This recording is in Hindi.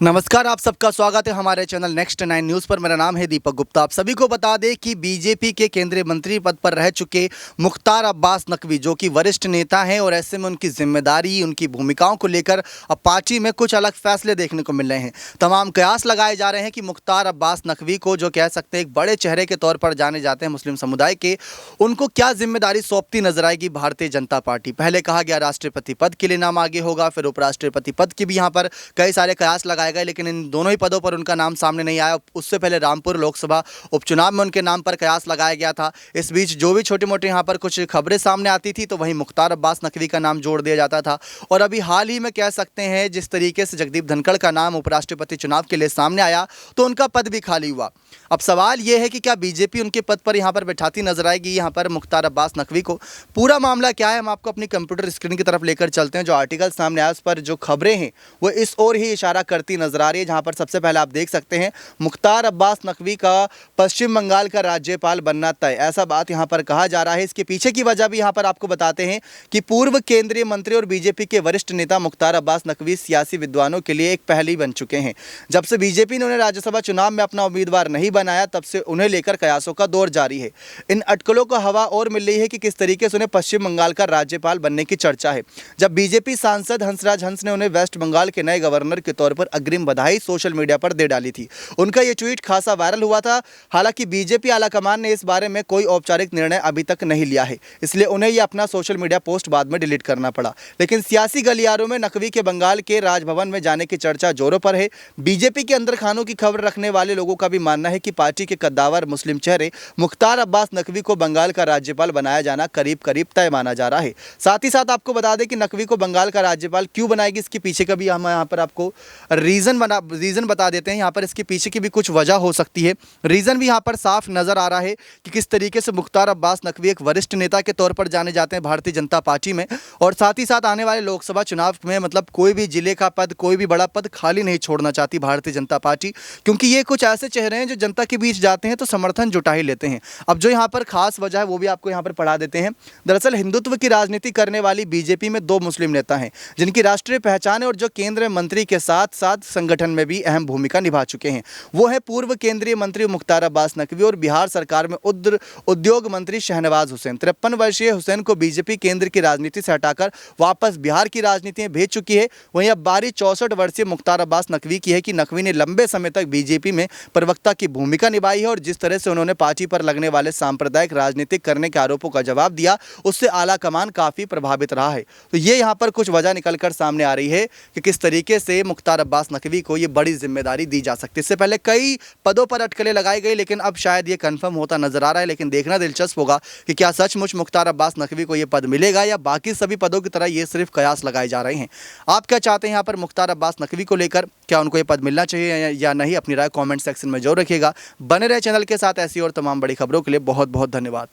नमस्कार, आप सबका स्वागत है हमारे चैनल नेक्स्ट 9 न्यूज़ पर। मेरा नाम है दीपक गुप्ता। आप सभी को बता दें कि बीजेपी के केंद्रीय मंत्री पद पर रह चुके मुख्तार अब्बास नकवी, जो कि वरिष्ठ नेता हैं, और ऐसे में उनकी जिम्मेदारी, उनकी भूमिकाओं को लेकर अब पार्टी में कुछ अलग फैसले देखने को मिल रहे हैं। तमाम कयास लगाए जा रहे हैं कि मुख्तार अब्बास नकवी को, जो कह सकते हैं एक बड़े चेहरे के तौर पर जाने जाते हैं मुस्लिम समुदाय के, उनको क्या जिम्मेदारी सौंपती नजर आएगी भारतीय जनता पार्टी। पहले कहा गया राष्ट्रपति पद के लिए नाम आगे होगा, फिर उपराष्ट्रपति पद की भी यहाँ पर कई सारे कयास लगाए गए, लेकिन इन दोनों ही पदों पर उनका नाम सामने नहीं आया। उससे पहले रामपुर लोकसभा उपचुनाव में उनके नाम पर कयास लगाया गया था। इस बीच जो भी छोटे मोटे यहाँ पर कुछ खबरें सामने आती थी, तो वहीं मुख्तार अब्बास नकवी का नाम जोड़ दिया जाता था। और अभी हाल ही में कह सकते हैं जिस तरीके से जगदीप धनखड़ का नाम उपराष्ट्रपति चुनाव के लिए सामने आया, तो उनका पद भी खाली हुआ। अब सवाल यह है कि क्या बीजेपी उनके पद पर यहाँ पर बैठाती नजर आएगी यहाँ पर मुख्तार अब्बास नकवी को। पूरा मामला क्या है, हम आपको अपनी कंप्यूटर स्क्रीन की तरफ लेकर चलते हैं। जो आर्टिकल सामने आया उस पर जो खबरें हैं वो इस ओर ही इशारा करती नजर आ रही है, जहाँ पर सबसे पहले आप देख सकते हैं मुख्तार अब्बास नकवी का पश्चिम बंगाल का राज्यपाल बनना तय, ऐसा बात यहाँ पर कहा जा रहा है। इसके पीछे की वजह भी यहाँ पर आपको बताते हैं कि पूर्व केंद्रीय मंत्री और बीजेपी के वरिष्ठ नेता मुख्तार अब्बास नकवी सियासी विद्वानों के लिए एक पहेली बन चुके हैं। जब से बीजेपी ने उन्हें राज्यसभा चुनाव में अपना उम्मीदवार नहीं बनाया, तब से उन्हें लेकर कयासों का दौर जारी है। इन अटकलों को हवा और मिल रही है कि किस तरीके से उन्हें पश्चिम बंगाल का राज्यपाल बनने की चर्चा है। जब बीजेपी सांसद हंसराज हंस ने उन्हें वेस्ट बंगाल के नए गवर्नर के तौर पर अग्रिम बधाई सोशल मीडिया पर दे डाली थी, उनका यह ट्वीट खासा वायरल हुआ था। हालांकि बीजेपी आलाकमान ने इस बारे में कोई औपचारिक निर्णय अभी तक नहीं लिया है, इसलिए उन्हें यह अपना सोशल मीडिया पोस्ट बाद में डिलीट करना पड़ा। लेकिन सियासी गलियारों में नकवी के बंगाल के राजभवन में जाने की चर्चा जोरों पर है। बीजेपी के अंदर खानों की खबर रखने वाले लोगों का भी मानना है कि पार्टी के कद्दावर मुस्लिम चेहरे मुख्तार अब्बास नकवी को बंगाल का राज्यपाल बनाया जाना करीब करीब तय माना जा रहा है। साथ ही साथ आपको बता दें कि नकवी को बंगाल का राज्यपाल क्यों बनाएगी, इसके पीछे का भी हम यहाँ पर आपको रीज़न बता देते हैं। यहाँ पर इसके पीछे की भी कुछ वजह हो सकती है। रीज़न भी यहाँ पर साफ नज़र आ रहा है कि किस तरीके से मुख्तार अब्बास नकवी एक वरिष्ठ नेता के तौर पर जाने जाते हैं भारतीय जनता पार्टी में, और साथ ही साथ आने वाले लोकसभा चुनाव में मतलब कोई भी जिले का पद, कोई भी बड़ा पद खाली नहीं छोड़ना चाहती भारतीय जनता पार्टी, क्योंकि ये कुछ ऐसे चेहरे हैं जो जनता के बीच जाते हैं तो समर्थन जुटा ही लेते हैं। अब जो यहाँ पर खास वजह है वो भी आपको यहाँ पर पढ़ा देते हैं। दरअसल हिंदुत्व की राजनीति करने वाली बीजेपी में दो मुस्लिम नेता हैं जिनकी राष्ट्रीय पहचान है और जो केंद्रीय मंत्री के साथ साथ संगठन में भी अहम भूमिका निभा चुके हैं। वो है पूर्व केंद्रीय मंत्री मुख्तार अब्बास नकवी और बिहार सरकार में उद्योग मंत्री शहनवाज हुसैन। 53 वर्षीय हुसैन को बीजेपी केंद्र की राजनीति से हटाकर वापस बिहार की राजनीति में भेज चुकी है। वहीं अब बारी 64 वर्षीय मुख्तार अब्बास नकवी की है कि नकवी ने लंबे समय तक बीजेपी में प्रवक्ता की भूमिका निभाई है और जिस तरह से उन्होंने पार्टी पर लगने वाले सांप्रदायिक राजनीतिक करने के आरोपों का जवाब दिया, उससे आला कमान काफ़ी प्रभावित रहा है। तो ये यहाँ पर कुछ वजह निकलकर सामने आ रही है कि किस तरीके से मुख्तार अब्बास नकवी को ये बड़ी जिम्मेदारी दी जा सकती है। इससे पहले कई पदों पर अटकलें लगाई गई, लेकिन अब शायद ये कंफर्म होता नजर आ रहा है। लेकिन देखना दिलचस्प होगा कि क्या सचमुच मुख्तार अब्बास नकवी को ये पद मिलेगा या बाकी सभी पदों की तरह ये सिर्फ कयास लगाए जा रहे हैं। आप क्या चाहते हैं यहाँ पर मुख्तार अब्बास नकवी को लेकर, क्या उनको ये पद मिलना चाहिए या नहीं? अपनी राय कॉमेंट सेक्शन में जरूर रखिएगा। बने रहे चैनल के साथ ऐसी और तमाम बड़ी खबरों के लिए। बहुत बहुत धन्यवाद।